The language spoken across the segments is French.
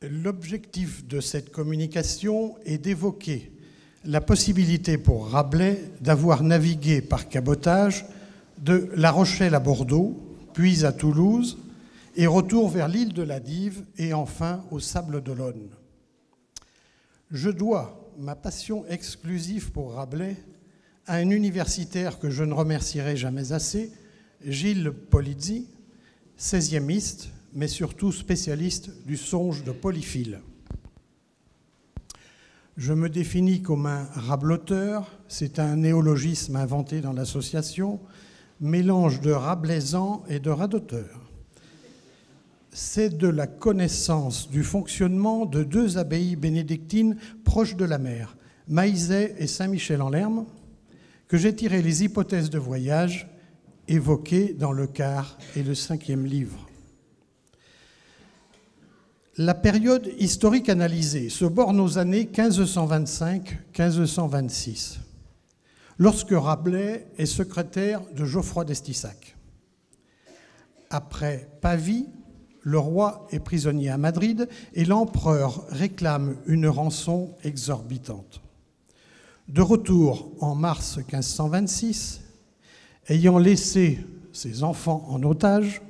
L'objectif de cette communication est d'évoquer la possibilité pour Rabelais d'avoir navigué par cabotage de La Rochelle à Bordeaux, puis à Toulouse, et retour vers l'île de la Dive et enfin aux Sables d'Olonne. Je dois ma passion exclusive pour Rabelais à un universitaire que je ne remercierai jamais assez, Gilles Polizzi, 16e, mais surtout spécialiste du songe de Polyphile. Je me définis comme un rabloteur, c'est un néologisme inventé dans l'association, mélange de rabelaisant et de radoteur. C'est de la connaissance du fonctionnement de deux abbayes bénédictines proches de la mer, Maillezais et Saint-Michel-en-Lerme, que j'ai tiré les hypothèses de voyage évoquées dans le quart et le 5e livre. La période historique analysée se borne aux années 1525-1526, lorsque Rabelais est secrétaire de Geoffroy d'Estissac. Après Pavie, le roi est prisonnier à Madrid et l'empereur réclame une rançon exorbitante. De retour en mars 1526, ayant laissé ses enfants en otage,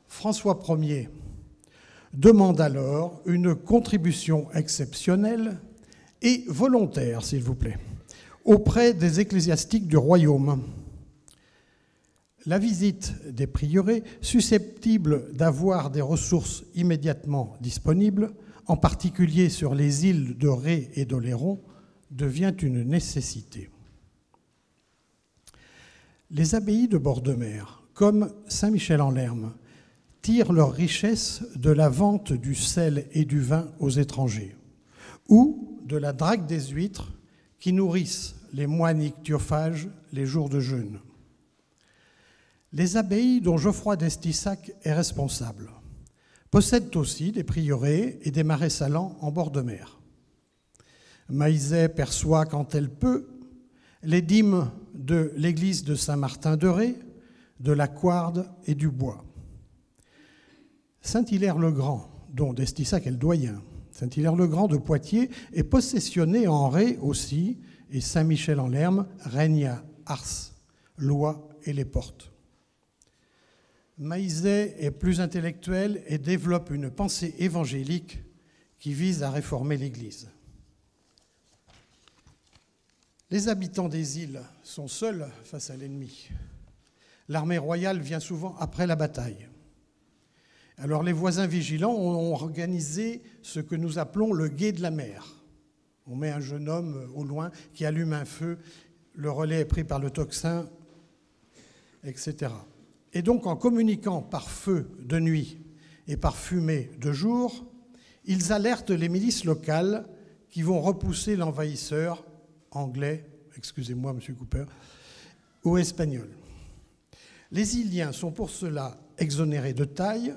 François Ier demande alors une contribution exceptionnelle et volontaire, s'il vous plaît, auprès des ecclésiastiques du royaume. La visite des prieurés, susceptibles d'avoir des ressources immédiatement disponibles, en particulier sur les îles de Ré et d'Oléron, devient une nécessité. Les abbayes de bord de mer, comme Saint-Michel-en-Lerme, tirent leur richesse de la vente du sel et du vin aux étrangers, ou de la drague des huîtres qui nourrissent les moines ichtyophages les jours de jeûne. Les abbayes dont Geoffroy d'Estissac est responsable possèdent aussi des prieurés et des marais salants en bord de mer. Maillezais perçoit, quand elle peut, les dîmes de l'église de Saint-Martin-de-Ré, de la Couarde et du Bois. Saint-Hilaire-le-Grand, dont d'Estissac est le doyen, Saint-Hilaire-le-Grand de Poitiers est possessionné en Ré aussi, et Saint-Michel-en-Lerme règne à Ars, Loie et les Portes. Maillezais est plus intellectuel et développe une pensée évangélique qui vise à réformer l'Église. Les habitants des îles sont seuls face à l'ennemi. L'armée royale vient souvent après la bataille. Alors les voisins vigilants ont organisé ce que nous appelons le guet de la mer. On met un jeune homme au loin qui allume un feu, le relais est pris par le tocsin, etc. Et donc en communiquant par feu de nuit et par fumée de jour, ils alertent les milices locales qui vont repousser l'envahisseur anglais, excusez-moi monsieur Cooper, ou espagnol. Les Iliens sont pour cela exonérés de taille.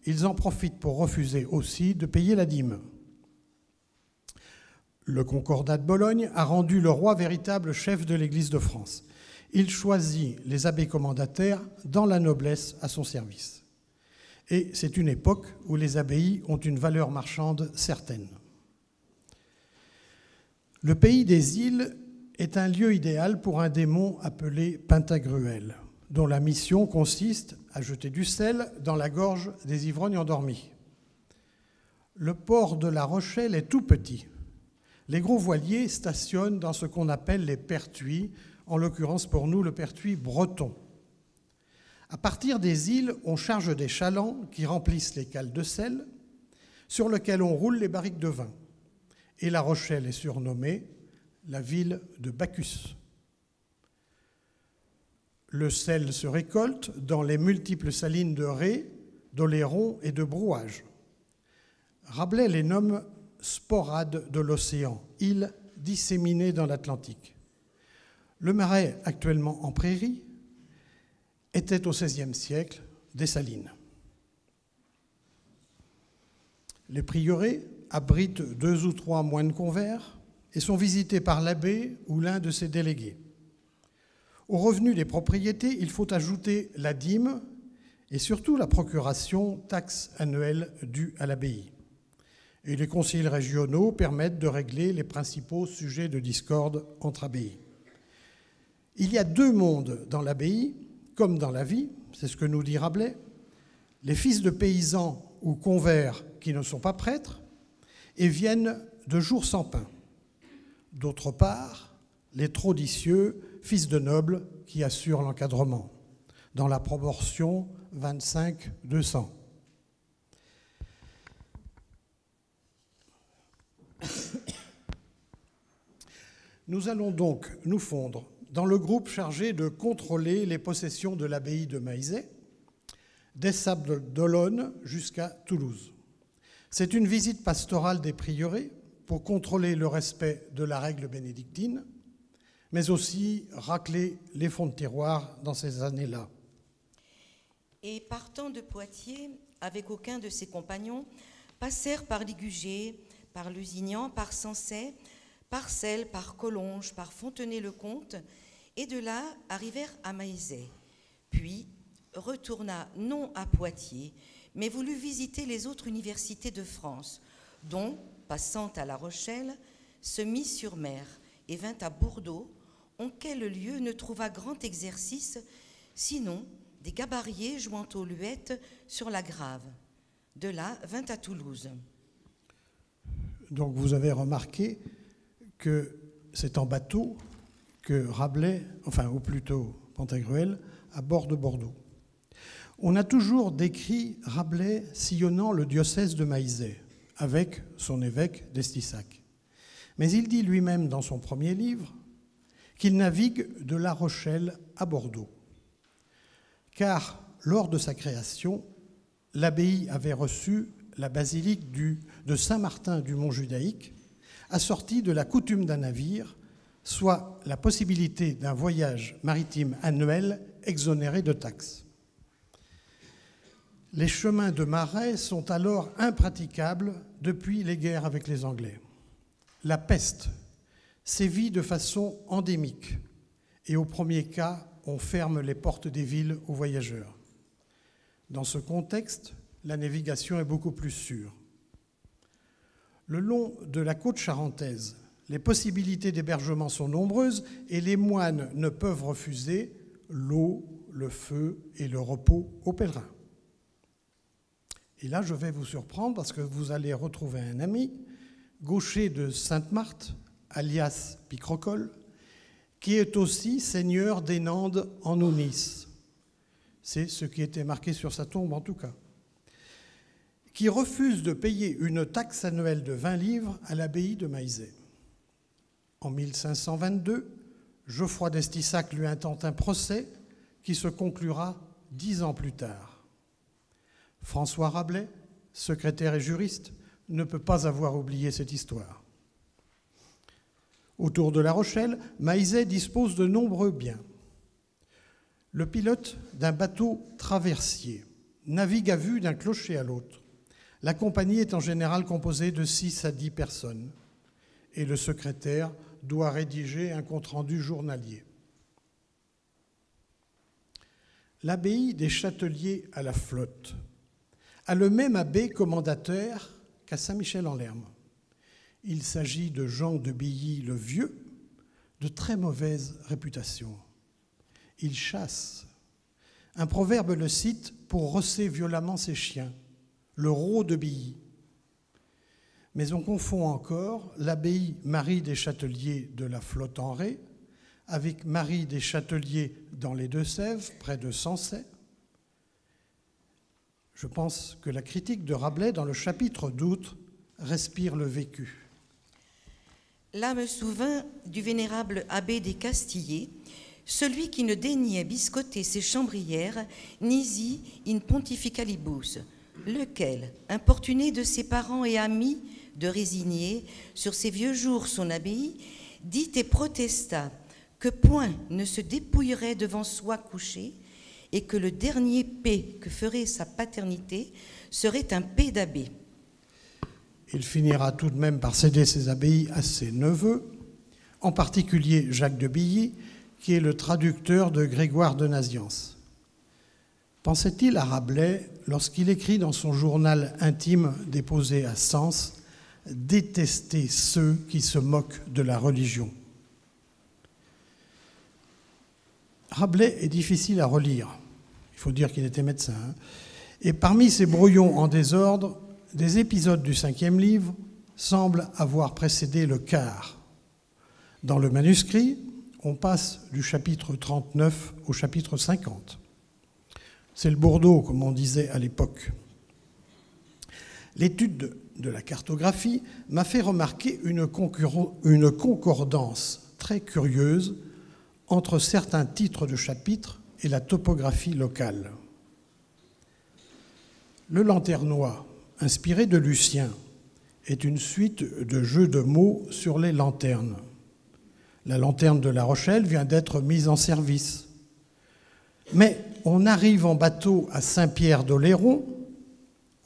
Ils en profitent pour refuser aussi de payer la dîme. Le Concordat de Bologne a rendu le roi véritable chef de l'Église de France. Il choisit les abbés commendataires dans la noblesse à son service. Et c'est une époque où les abbayes ont une valeur marchande certaine. Le pays des îles est un lieu idéal pour un démon appelé Pantagruel, dont la mission consiste à jeter du sel dans la gorge des ivrognes endormis. Le port de La Rochelle est tout petit. Les gros voiliers stationnent dans ce qu'on appelle les pertuis, en l'occurrence pour nous le pertuis breton. À partir des îles, on charge des chalands qui remplissent les cales de sel, sur lesquels on roule les barriques de vin. Et La Rochelle est surnommée la ville de Bacchus. Le sel se récolte dans les multiples salines de Ré, d'Oléron et de Brouage. Rabelais les nomme sporades de l'océan, îles disséminées dans l'Atlantique. Le marais, actuellement en prairie, était au XVIe siècle des salines. Les prieurés abritent 2 ou 3 moines convers et sont visités par l'abbé ou l'un de ses délégués. Au revenu des propriétés, il faut ajouter la dîme et surtout la procuration, taxe annuelle due à l'abbaye. Et les concils régionaux permettent de régler les principaux sujets de discorde entre abbayes. Il y a deux mondes dans l'abbaye, comme dans la vie, c'est ce que nous dit Rabelais, les fils de paysans ou convers qui ne sont pas prêtres et viennent de jours sans pain. D'autre part, les trodicieux, fils de nobles qui assurent l'encadrement, dans la proportion 25-200. Nous allons donc nous fondre dans le groupe chargé de contrôler les possessions de l'abbaye de Maillezais, des Sables d'Olonne jusqu'à Toulouse. C'est une visite pastorale des prieurés pour contrôler le respect de la règle bénédictine, mais aussi racler les fonds de tiroir dans ces années-là. Et partant de Poitiers, avec aucun de ses compagnons, passèrent par Ligugé, par Lusignan, par Sancey, par Celles, par Collonges, par Fontenay-le-Comte, et de là arrivèrent à Maillezais. Puis retourna non à Poitiers, mais voulut visiter les autres universités de France, dont, passant à La Rochelle, se mit sur mer et vint à Bordeaux, en quel lieu ne trouva grand exercice, sinon des gabariers jouant aux luettes sur la Grave. De là vint à Toulouse. Donc vous avez remarqué que c'est en bateau que Rabelais, enfin ou plutôt Pantagruel, aborde Bordeaux. On a toujours décrit Rabelais sillonnant le diocèse de Maillezais avec son évêque d'Estissac. Mais il dit lui-même dans son premier livre qu'il navigue de La Rochelle à Bordeaux. Car lors de sa création, l'abbaye avait reçu la basilique de Saint-Martin du Mont-Judaïque, assortie de la coutume d'un navire, soit la possibilité d'un voyage maritime annuel exonéré de taxes. Les chemins de marais sont alors impraticables depuis les guerres avec les Anglais. La peste sévit de façon endémique et au premier cas, on ferme les portes des villes aux voyageurs. Dans ce contexte, la navigation est beaucoup plus sûre. Le long de la côte charentaise, les possibilités d'hébergement sont nombreuses et les moines ne peuvent refuser l'eau, le feu et le repos aux pèlerins. Et là, je vais vous surprendre parce que vous allez retrouver un ami, Gaucher de Sainte-Marthe, alias Picrocole, qui est aussi seigneur des Nandes en Aunis. C'est ce qui était marqué sur sa tombe en tout cas. Qui refuse de payer une taxe annuelle de 20 livres à l'abbaye de Maillezais. En 1522, Geoffroy d'Estissac lui intente un procès qui se conclura 10 ans plus tard. François Rabelais, secrétaire et juriste, ne peut pas avoir oublié cette histoire. Autour de La Rochelle, Maillezais dispose de nombreux biens. Le pilote d'un bateau traversier navigue à vue d'un clocher à l'autre. La compagnie est en général composée de 6 à 10 personnes et le secrétaire doit rédiger un compte-rendu journalier. L'abbaye des Châteliers à la Flotte a le même abbé commendataire qu'à Saint-Michel-en-Lerme. Il s'agit de Jean de Billy le Vieux, de très mauvaise réputation. Il chasse. Un proverbe le cite pour rosser violemment ses chiens, le rot de Billy. Mais on confond encore l'abbaye Marie des Châteliers de la Flotte-en-Ré avec Marie des Châteliers dans les Deux-Sèvres, près de Sancey. Je pense que la critique de Rabelais dans le chapitre d'Outre respire le vécu. Là me souvint du vénérable abbé des Castillers, celui qui ne daignait biscotter ses chambrières, nisi in pontificalibus, lequel, importuné de ses parents et amis de résigner sur ses vieux jours son abbaye, dit et protesta que point ne se dépouillerait devant soi couché et que le dernier paix que ferait sa paternité serait un paix d'abbé. Il finira tout de même par céder ses abbayes à ses neveux, en particulier Jacques de Billy, qui est le traducteur de Grégoire de Nazianze. Pensait-il à Rabelais lorsqu'il écrit dans son journal intime déposé à Sens détestez ceux qui se moquent de la religion. Rabelais est difficile à relire. Il faut dire qu'il était médecin. Et parmi ces brouillons en désordre, des épisodes du 5e livre semblent avoir précédé le quart. Dans le manuscrit, on passe du chapitre 39 au chapitre 50. C'est le Bourdeau, comme on disait à l'époque. L'étude de la cartographie m'a fait remarquer une concordance très curieuse entre certains titres de chapitres et la topographie locale. Le Lanternois, inspiré de Lucien, est une suite de jeux de mots sur les lanternes. La lanterne de La Rochelle vient d'être mise en service. Mais on arrive en bateau à Saint-Pierre-d'Oléron,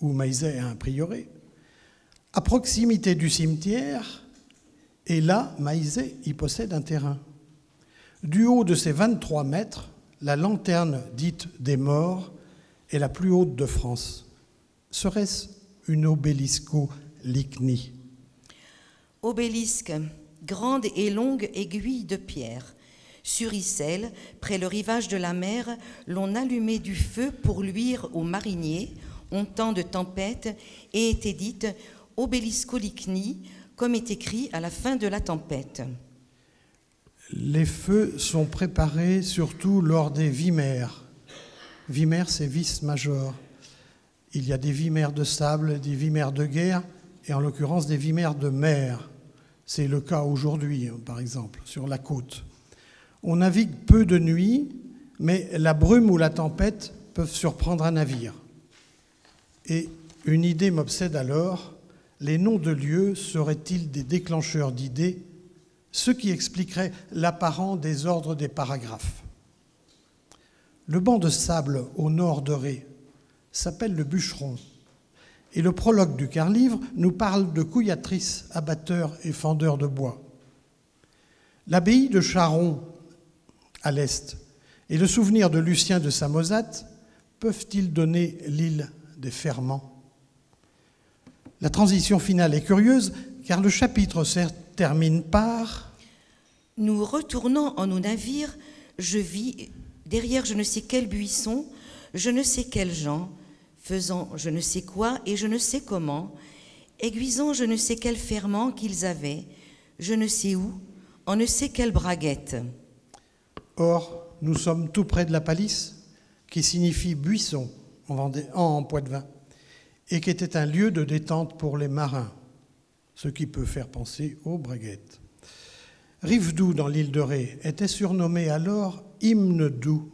où Maizet a un prieuré, à proximité du cimetière, et là, Maizet y possède un terrain. Du haut de ses 23 mètres, la lanterne dite des morts est la plus haute de France. Serait-ce une obélisco-lychnie? Obélisque, grande et longue aiguille de pierre. Sur Issel, près le rivage de la mer, l'on allumait du feu pour luire aux mariniers, en temps de tempête, et était dite obélisco-lychnie, comme est écrit à la fin de la tempête. Les feux sont préparés surtout lors des vimères. Vimères, c'est vis major. Il y a des vimères de sable, des vimères de guerre, et en l'occurrence des vimères de mer. C'est le cas aujourd'hui, par exemple, sur la côte. On navigue peu de nuit, mais la brume ou la tempête peuvent surprendre un navire. Et une idée m'obsède alors, les noms de lieux seraient-ils des déclencheurs d'idées, ce qui expliquerait l'apparent désordre des paragraphes. Le banc de sable au nord de Ré s'appelle le Bûcheron, et le prologue du quart-livre nous parle de couillatrices, abatteurs et fendeurs de bois. L'abbaye de Charon, à l'est, et le souvenir de Lucien de Samosate peuvent-ils donner l'île des Ferments? La transition finale est curieuse, car le chapitre termine par « Nous retournant en nos navires, je vis, derrière je ne sais quel buisson, je ne sais quels gens, faisant je ne sais quoi et je ne sais comment, aiguisant je ne sais quel ferment qu'ils avaient, je ne sais où, en ne sais quelle braguette. » Or, nous sommes tout près de la Palisse, qui signifie buisson en Poitevin, et qui était un lieu de détente pour les marins, ce qui peut faire penser aux braguettes. Rivedoux, dans l'île de Ré, était surnommé alors Hymne doux.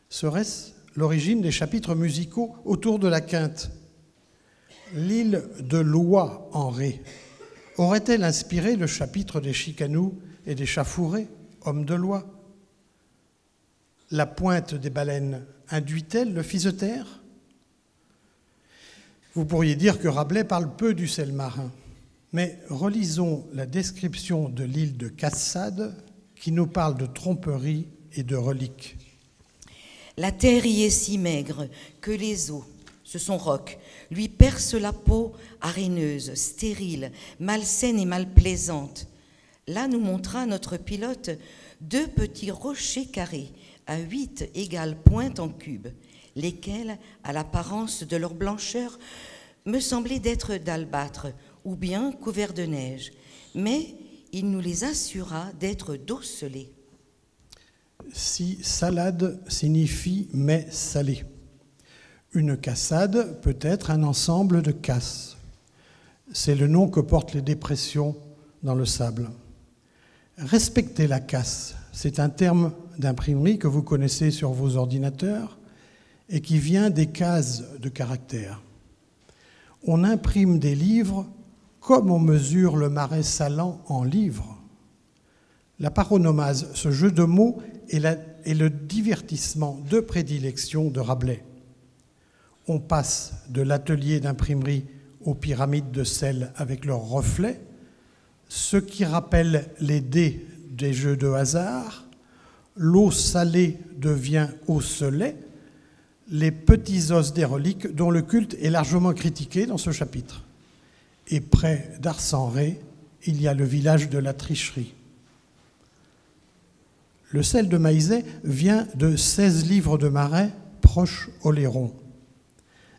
Serait-ce l'origine des chapitres musicaux autour de la Quinte? L'île de Loie en Ré aurait-elle inspiré le chapitre des Chicanous et des Chafourés, hommes de loi? La pointe des baleines induit-elle le physeter? Vous pourriez dire que Rabelais parle peu du sel marin, mais relisons la description de l'île de Cassade qui nous parle de tromperie et de reliques. La terre y est si maigre que les eaux, ce sont rocs, lui percent la peau aréneuse, stérile, malsaine et malplaisante. Là nous montra notre pilote 2 petits rochers carrés à 8 égales pointes en cube, lesquels, à l'apparence de leur blancheur, me semblaient d'être d'albâtre ou bien couverts de neige, mais il nous les assura d'être d'osselets. Si salade signifie mets salé, une cassade peut être un ensemble de casses. C'est le nom que portent les dépressions dans le sable. Respecter la casse, c'est un terme d'imprimerie que vous connaissez sur vos ordinateurs et qui vient des cases de caractères. On imprime des livres comme on mesure le marais salant en livres. La paronomase, ce jeu de mots, est le divertissement de prédilection de Rabelais. On passe de l'atelier d'imprimerie aux pyramides de sel avec leurs reflets, ce qui rappelle les dés des jeux de hasard. L'eau salée devient eau salée, les petits os des reliques dont le culte est largement critiqué dans ce chapitre. et près d'Ars-en-Ré, il y a le village de la Tricherie. Le sel de Maizet vient de 16 livres de marais proches Oléron.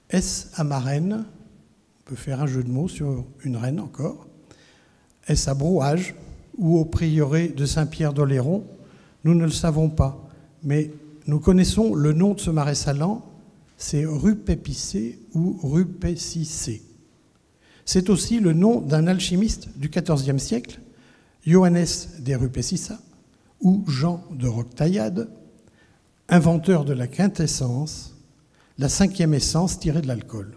Est-ce à Marennes? On peut faire un jeu de mots sur une reine encore. Est-ce à Brouage ou au prieuré de Saint-Pierre d'Oléron? Nous ne le savons pas, mais nous connaissons le nom de ce marais salant, c'est Rupépicé ou Rupécicé. C'est aussi le nom d'un alchimiste du XIVe siècle, Johannes de Rupécissa, ou Jean de Roquetaillade, inventeur de la quintessence, la 5e essence tirée de l'alcool.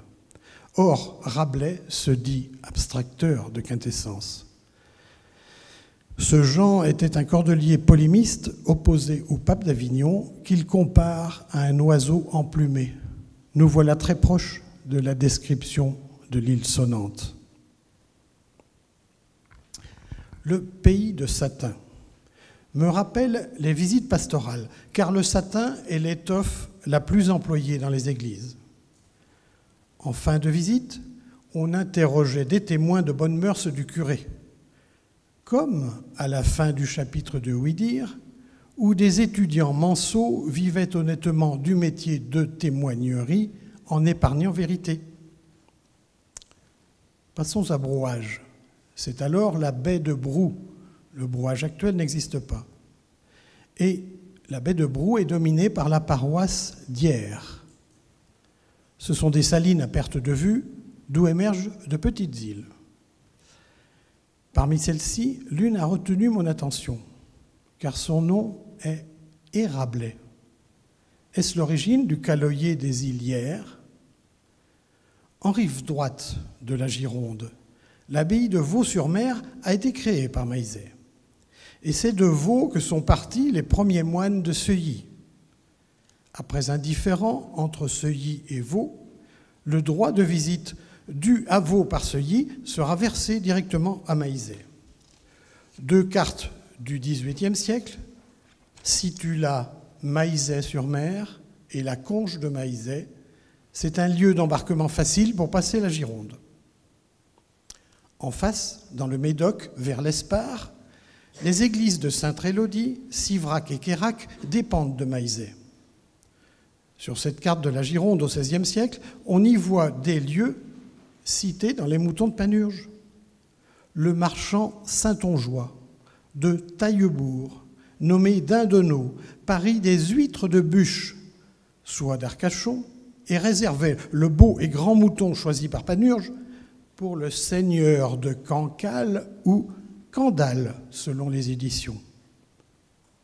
Or, Rabelais se dit abstracteur de quintessence. Ce Jean était un cordelier polémiste opposé au pape d'Avignon qu'il compare à un oiseau emplumé. Nous voilà très proches de la description de l'île sonnante. Le pays de satin me rappelle les visites pastorales, car le satin est l'étoffe la plus employée dans les églises. En fin de visite, on interrogeait des témoins de bonnes mœurs du curé, comme à la fin du chapitre de Ouï-dire, où des étudiants manceaux vivaient honnêtement du métier de témoignerie en épargnant vérité. Passons à Brouage. C'est alors la baie de Brou. Le Brouage actuel n'existe pas. Et la baie de Brou est dominée par la paroisse d'Hyères. Ce sont des salines à perte de vue, d'où émergent de petites îles. Parmi celles-ci, l'une a retenu mon attention, car son nom est Érablais. Est-ce l'origine du caloyer des îles Hyères? En rive droite de la Gironde, l'abbaye de Vaux-sur-Mer a été créée par Maizet. Et c'est de Vaux que sont partis les premiers moines de Seuilly. Après un différend entre Seuilly et Vaux, le droit de visite dû à Vaux par Seuilly sera versé directement à Maizet. 2 cartes du XVIIIe siècle situent là Maizet-sur-Mer et la Conche de Maizet. C'est un lieu d'embarquement facile pour passer la Gironde. En face, dans le Médoc, vers l'Espare, les églises de Sainte-Élodie, Sivrac et Quérac dépendent de Maizet. Sur cette carte de la Gironde au XVIe siècle, on y voit des lieux cités dans les moutons de Panurge. Le marchand Saint-Ongeois de Taillebourg, nommé Dindonneau, parie des huîtres de bûche, soit d'Arcachon, et réservait le beau et grand mouton choisi par Panurge pour le seigneur de Cancale ou Candale, selon les éditions.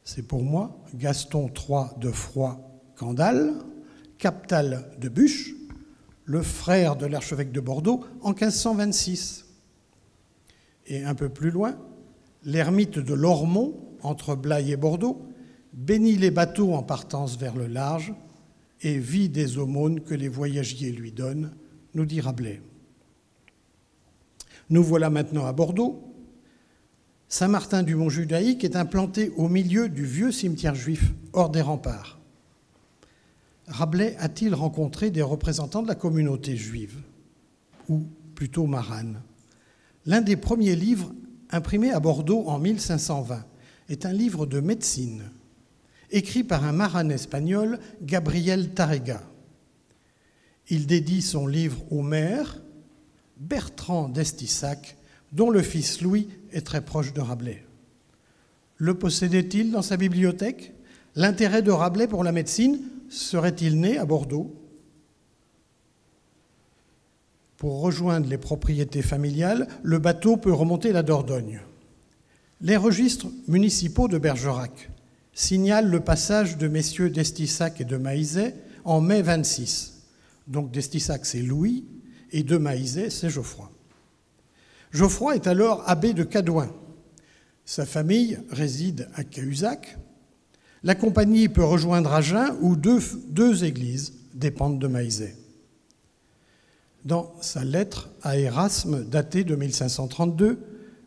C'est pour moi Gaston III de Froid-Candale, captal de Buche, le frère de l'archevêque de Bordeaux en 1526. Et un peu plus loin, l'ermite de Lormont, entre Blaye et Bordeaux, bénit les bateaux en partance vers le large et vit des aumônes que les voyagiers lui donnent, nous dit Rabelais. Nous voilà maintenant à Bordeaux. Saint-Martin-du-Mont-Judaïque est implanté au milieu du vieux cimetière juif, hors des remparts. Rabelais a-t-il rencontré des représentants de la communauté juive, ou plutôt marane? L'un des premiers livres imprimés à Bordeaux en 1520 est un livre de médecine, écrit par un maran espagnol, Gabriel Tarrega. Il dédie son livre au maire, Bertrand d'Estissac, dont le fils Louis est très proche de Rabelais. Le possédait-il dans sa bibliothèque? L'intérêt de Rabelais pour la médecine serait-il né à Bordeaux? Pour rejoindre les propriétés familiales, le bateau peut remonter la Dordogne. Les registres municipaux de Bergerac signalent le passage de messieurs d'Estissac et de Maizet en mai 26. Donc d'Estissac, c'est Louis, et de Maizet, c'est Geoffroy. Geoffroy est alors abbé de Cadouin. Sa famille réside à Cahuzac. La compagnie peut rejoindre Agen, où deux églises dépendent de Maizet. Dans sa lettre à Érasme, datée de 1532,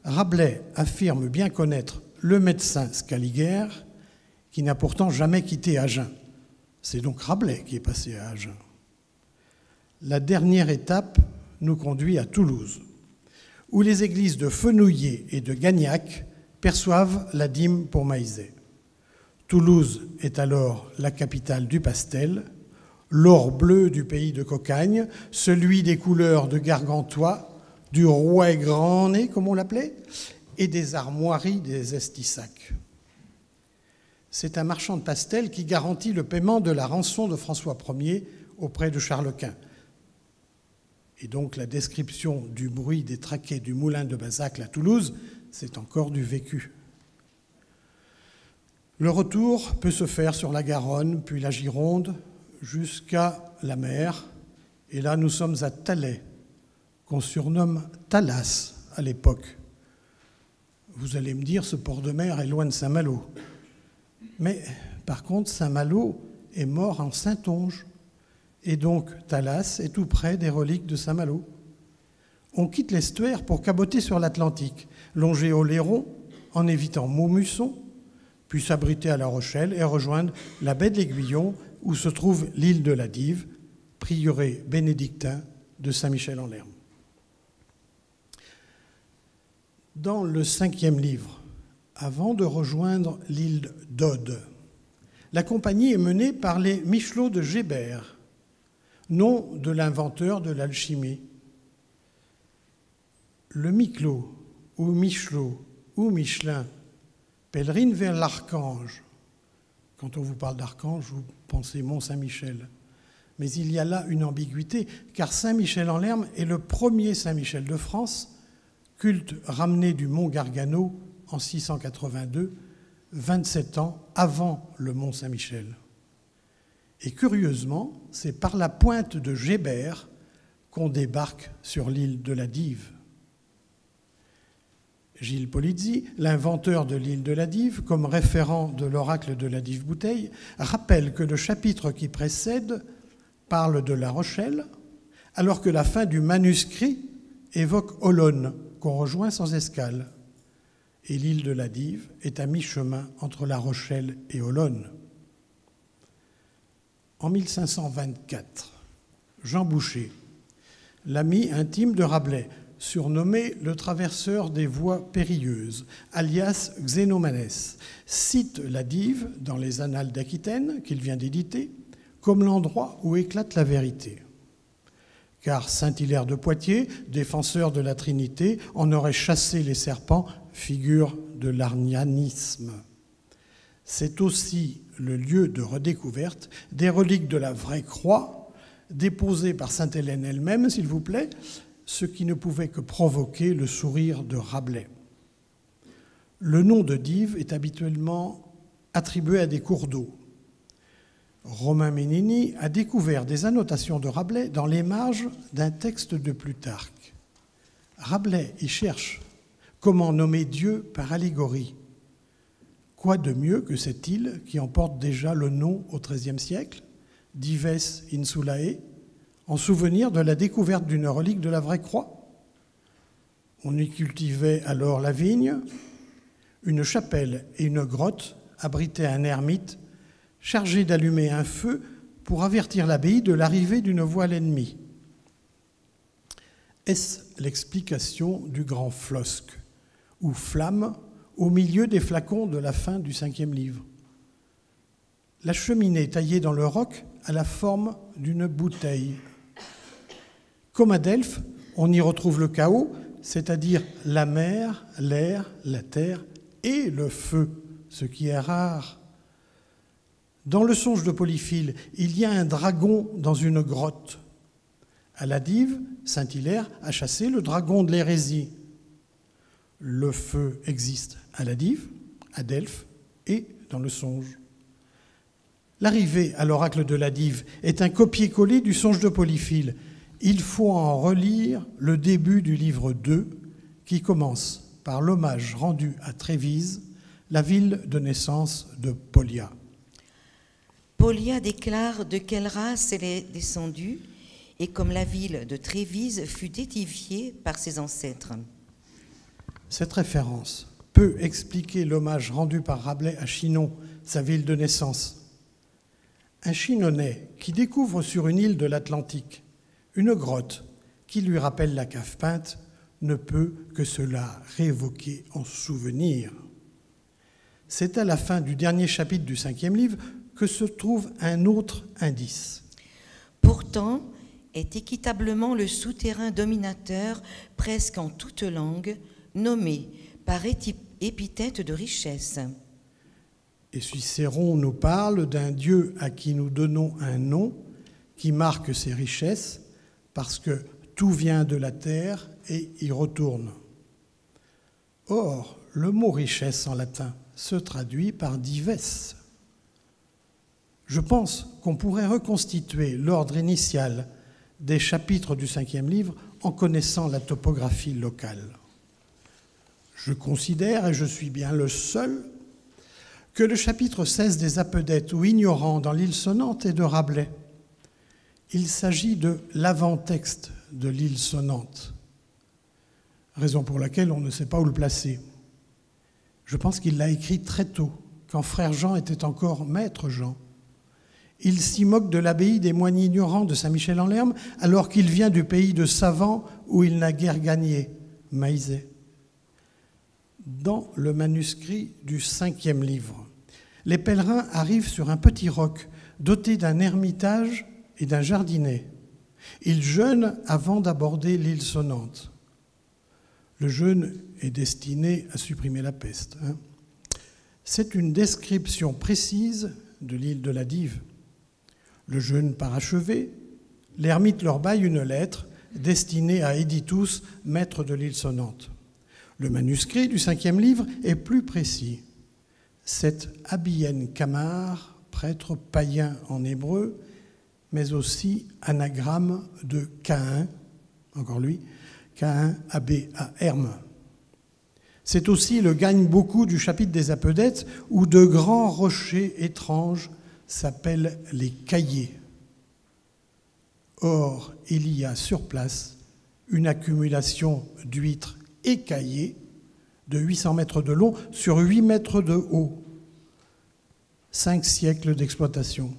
Rabelais affirme bien connaître le médecin Scaliger, qui n'a pourtant jamais quitté Agen. C'est donc Rabelais qui est passé à Agen. La dernière étape nous conduit à Toulouse. où les églises de Fenouillet et de Gagnac perçoivent la dîme pour Maizet. Toulouse est alors la capitale du pastel, l'or bleu du pays de Cocagne, celui des couleurs de Gargantua, du rouet grand nez, comme on l'appelait, et des armoiries des Estissac. C'est un marchand de pastels qui garantit le paiement de la rançon de François Ier auprès de Charles Quint. Et donc la description du bruit des traquets du moulin de Bazacle à Toulouse, c'est encore du vécu. Le retour peut se faire sur la Garonne, puis la Gironde, jusqu'à la mer. Et là, nous sommes à Thalais, qu'on surnomme Thalas à l'époque. Vous allez me dire, ce port de mer est loin de Saint-Malo. Mais par contre, Saint-Malo est mort en Saintonge. Et donc, Thalas est tout près des reliques de Saint-Malo. On quitte l'estuaire pour caboter sur l'Atlantique, longer Oléron en évitant Maumusson, puis s'abriter à La Rochelle et rejoindre la baie de l'Aiguillon, où se trouve l'île de la Dive, prieuré bénédictin de Saint-Michel-en-Lerme. Dans le 5e livre, avant de rejoindre l'île d'Aude, la compagnie est menée par les Michelots de Gébert, nom de l'inventeur de l'alchimie. Le Michelot, ou Michelot, ou Michelin, pèlerine vers l'Archange. Quand on vous parle d'Archange, vous pensez Mont-Saint-Michel. Mais il y a là une ambiguïté, car Saint-Michel-en-Lerme est le premier Saint-Michel de France, culte ramené du mont Gargano en 682, 27 ans avant le mont Saint-Michel. Et curieusement, c'est par la pointe de Gébert qu'on débarque sur l'île de la Dive. Gilles Polizzi, l'inventeur de l'île de la Dive, comme référent de l'oracle de la Dive-Bouteille, rappelle que le chapitre qui précède parle de La Rochelle, alors que la fin du manuscrit évoque Olonne, qu'on rejoint sans escale. Et l'île de la Dive est à mi-chemin entre La Rochelle et Olonne. En 1524, Jean Boucher, l'ami intime de Rabelais, surnommé le traverseur des voies périlleuses, alias Xénomanes, cite la Dive dans les Annales d'Aquitaine, qu'il vient d'éditer, comme l'endroit où éclate la vérité. Car Saint-Hilaire de Poitiers, défenseur de la Trinité, en aurait chassé les serpents, figure de l'arnianisme. C'est aussi le lieu de redécouverte des reliques de la vraie croix, déposées par Sainte Hélène elle-même, s'il vous plaît, ce qui ne pouvait que provoquer le sourire de Rabelais. Le nom de Dive est habituellement attribué à des cours d'eau. Romain Ménini a découvert des annotations de Rabelais dans les marges d'un texte de Plutarque. Rabelais y cherche comment nommer Dieu par allégorie. Quoi de mieux que cette île qui en porte déjà le nom au XIIIe siècle, Dives Insulae, en souvenir de la découverte d'une relique de la vraie croix. On y cultivait alors la vigne, une chapelle et une grotte abritaient un ermite chargé d'allumer un feu pour avertir l'abbaye de l'arrivée d'une voile ennemie. Est-ce l'explication du grand flosque, ou flamme, au milieu des flacons de la fin du 5e livre? La cheminée taillée dans le roc a la forme d'une bouteille. Comme à Delphes, on y retrouve le chaos, c'est-à-dire la mer, l'air, la terre et le feu, ce qui est rare. Dans le songe de Polyphile, il y a un dragon dans une grotte. À la Dive, Saint-Hilaire a chassé le dragon de l'hérésie. Le feu existe à la Dive, à Delphes et dans le songe. L'arrivée à l'oracle de la Dive est un copier-coller du songe de Polyphile. Il faut en relire le début du livre 2, qui commence par l'hommage rendu à Trévise, la ville de naissance de Polia. Polia déclare de quelle race elle est descendue et comme la ville de Trévise fut édifiée par ses ancêtres. Cette référence peut expliquer l'hommage rendu par Rabelais à Chinon, sa ville de naissance. Un Chinonnais qui découvre sur une île de l'Atlantique une grotte qui lui rappelle la cave peinte ne peut que cela réévoquer en souvenir. C'est à la fin du dernier chapitre du 5e livre que se trouve un autre indice. Pourtant, est équitablement le souterrain dominateur, presque en toute langue, nommé par épithète de richesse. Et Cicéron nous parle d'un Dieu à qui nous donnons un nom qui marque ses richesses, parce que tout vient de la terre et y retourne. Or, le mot richesse en latin se traduit par dives. Je pense qu'on pourrait reconstituer l'ordre initial des chapitres du 5e livre en connaissant la topographie locale. Je considère, et je suis bien le seul, que le chapitre 16 des Apodètes ou Ignorants dans l'île sonnante est de Rabelais. Il s'agit de l'avant-texte de l'île sonnante, raison pour laquelle on ne sait pas où le placer. Je pense qu'il l'a écrit très tôt, quand frère Jean était encore maître Jean. Il s'y moque de l'abbaye des moines ignorants de Saint-Michel-en-Lerme, alors qu'il vient du pays de savants où il n'a guère gagné, Maizet. Dans le manuscrit du 5e livre, les pèlerins arrivent sur un petit roc doté d'un ermitage et d'un jardinet. Ils jeûnent avant d'aborder l'île sonnante. Le jeûne est destiné à supprimer la peste. C'est une description précise de l'île de la Dive. Le jeûne parachevé, l'ermite leur baille une lettre destinée à Éditus, maître de l'île sonnante. Le manuscrit du 5e livre est plus précis. C'est Abiyen Kamar, prêtre païen en hébreu, mais aussi anagramme de Caïn, encore lui, Caïn abbé à Herme. C'est aussi le gagne-beaucoup du chapitre des Apodètes, où de grands rochers étranges s'appellent les caillés. Or, il y a sur place une accumulation d'huîtres écaillées de 800 mètres de long sur 8 mètres de haut. 5 siècles d'exploitation.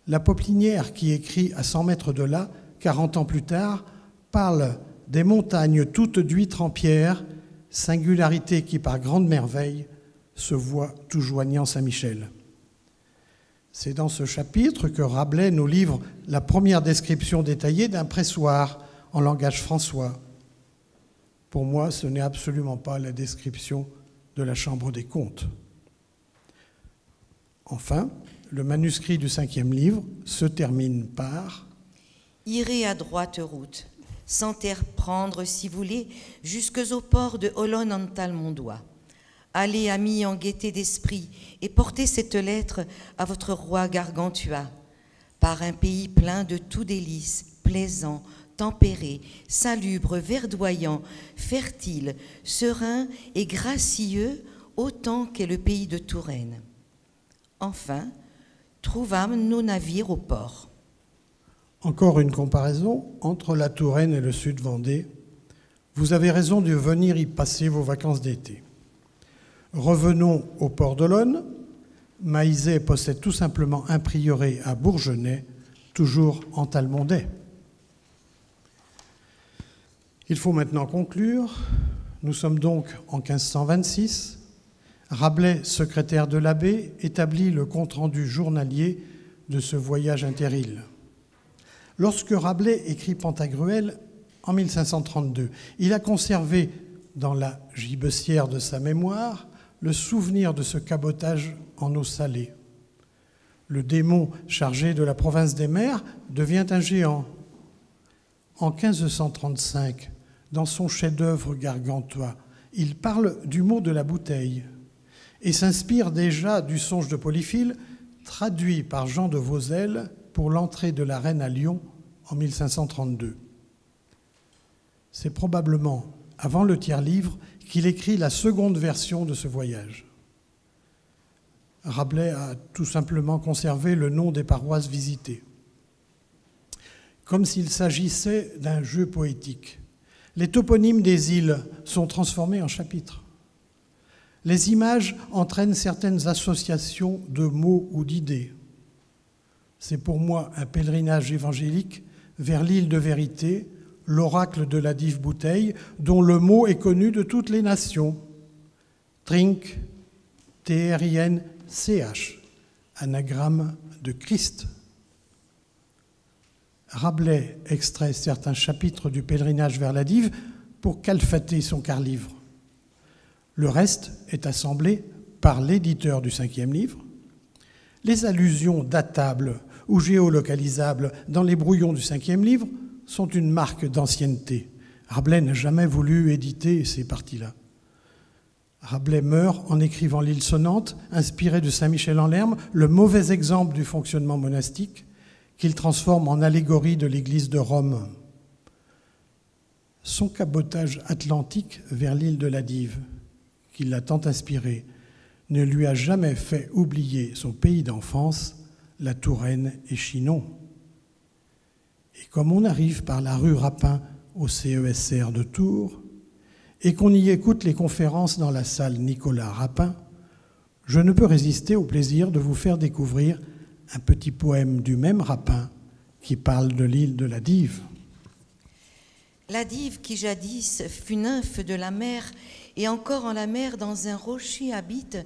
La Poplinière, qui écrit à 100 mètres de là, 40 ans plus tard, parle des montagnes toutes d'huîtres en pierre, singularité qui, par grande merveille, se voit tout joignant Saint-Michel. C'est dans ce chapitre que Rabelais nous livre la première description détaillée d'un pressoir en langage françois. Pour moi, ce n'est absolument pas la description de la Chambre des comptes. Enfin, le manuscrit du 5e livre se termine par « Irez à droite route, sans terre prendre, si vous voulez, jusques au port de Olonne-en-Talmondois. Allez, amis, en gaieté d'esprit, et portez cette lettre à votre roi Gargantua, par un pays plein de tout délice, plaisant, tempéré, salubre, verdoyant, fertile, serein et gracieux, autant qu'est le pays de Touraine. Enfin, trouvâmes nos navires au port. » Encore une comparaison entre la Touraine et le Sud-Vendée. Vous avez raison de venir y passer vos vacances d'été. Revenons au port d'Olonne. Maizet possède tout simplement un prieuré à Bourgenais, toujours en talmondais. Il faut maintenant conclure. Nous sommes donc en 1526. Rabelais, secrétaire de l'abbé, établit le compte-rendu journalier de ce voyage interile. Lorsque Rabelais écrit Pantagruel en 1532, il a conservé dans la gibecière de sa mémoire le souvenir de ce cabotage en eau salée. Le démon chargé de la province des mers devient un géant. En 1535, dans son chef-d'œuvre Gargantua, il parle du mot de la bouteille et s'inspire déjà du songe de Polyphile, traduit par Jean de Vauzel pour l'entrée de la reine à Lyon en 1532. C'est probablement avant le tiers-livre qu'il écrit la seconde version de ce voyage. Rabelais a tout simplement conservé le nom des paroisses visitées. Comme s'il s'agissait d'un jeu poétique, les toponymes des îles sont transformés en chapitres. Les images entraînent certaines associations de mots ou d'idées. C'est pour moi un pèlerinage évangélique vers l'île de vérité, l'oracle de la dive bouteille, dont le mot est connu de toutes les nations. Trink, T-R-I-N-C-H, anagramme de Christ. Rabelais extrait certains chapitres du pèlerinage vers la dive pour calfater son quart-livre. Le reste est assemblé par l'éditeur du 5e livre. Les allusions datables ou géolocalisables dans les brouillons du 5e livre sont une marque d'ancienneté. Rabelais n'a jamais voulu éditer ces parties-là. Rabelais meurt en écrivant l'Île sonnante, inspiré de Saint-Michel-en-Lerme, le mauvais exemple du fonctionnement monastique, qu'il transforme en allégorie de l'Église de Rome. Son cabotage atlantique vers l'île de la Dive, qui l'a tant inspiré, ne lui a jamais fait oublier son pays d'enfance, la Touraine et Chinon. Et comme on arrive par la rue Rapin au CESR de Tours, et qu'on y écoute les conférences dans la salle Nicolas Rapin, je ne peux résister au plaisir de vous faire découvrir un petit poème du même Rapin qui parle de l'île de la Dive. La Dive qui jadis fut nymphe de la mer et encore en la mer dans un rocher habite,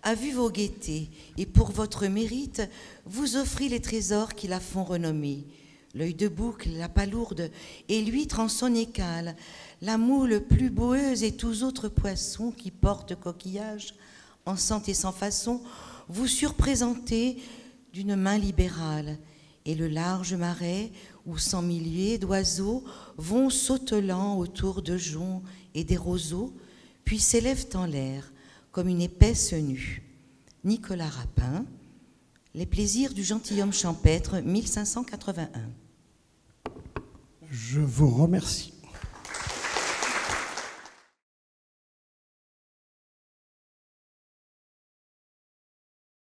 a vu vos gaietés et pour votre mérite vous offrit les trésors qui la font renommer. L'œil de boucle, la palourde et l'huître en son écale, la moule plus boueuse et tous autres poissons qui portent coquillages, en santé sans façon, vous surprésentez d'une main libérale, et le large marais où 100 milliers d'oiseaux vont sautelant autour de joncs et des roseaux, puis s'élèvent en l'air comme une épaisse nue. Nicolas Rapin, Les plaisirs du gentilhomme champêtre, 1581. Je vous remercie.